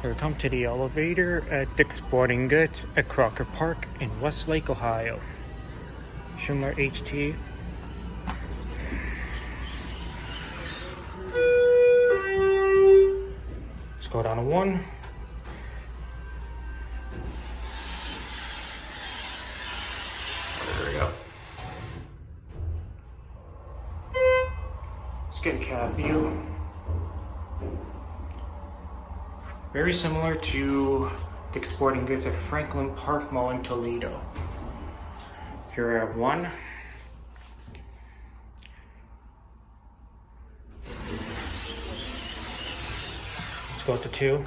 Welcome to the elevator at Dick's Sporting Goods at Crocker Park in Westlake, Ohio. Schindler HT. Let's go down to 1. There we go. Let's get a cab view. Very similar to Dick's Sporting Goods at Franklin Park Mall in Toledo. Here I have 1. Let's go to 2.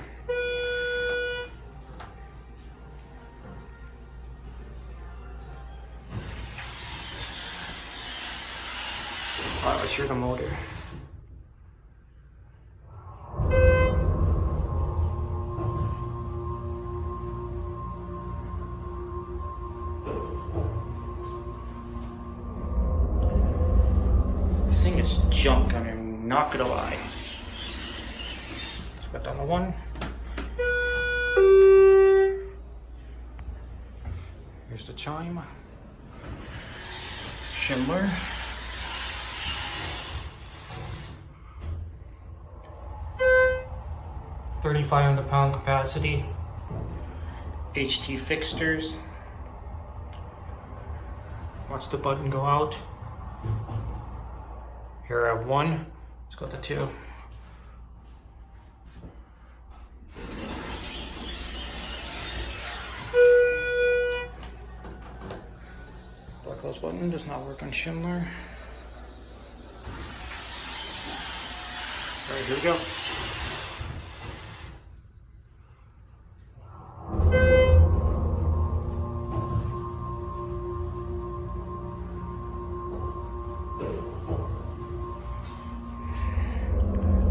Alright, let's hear the motor. This thing is junk, I'm not gonna lie. Let's put down the 1. Here's the chime. Schindler. £3,500 capacity. HT fixtures. Watch the button go out. Here I have 1. Let's go to 2. Door close button does not work on Schindler. Alright, here we go.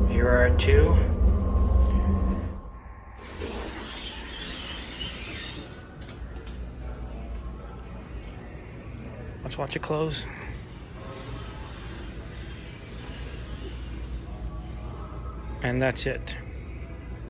Here are 2. Let's watch it close. And that's it.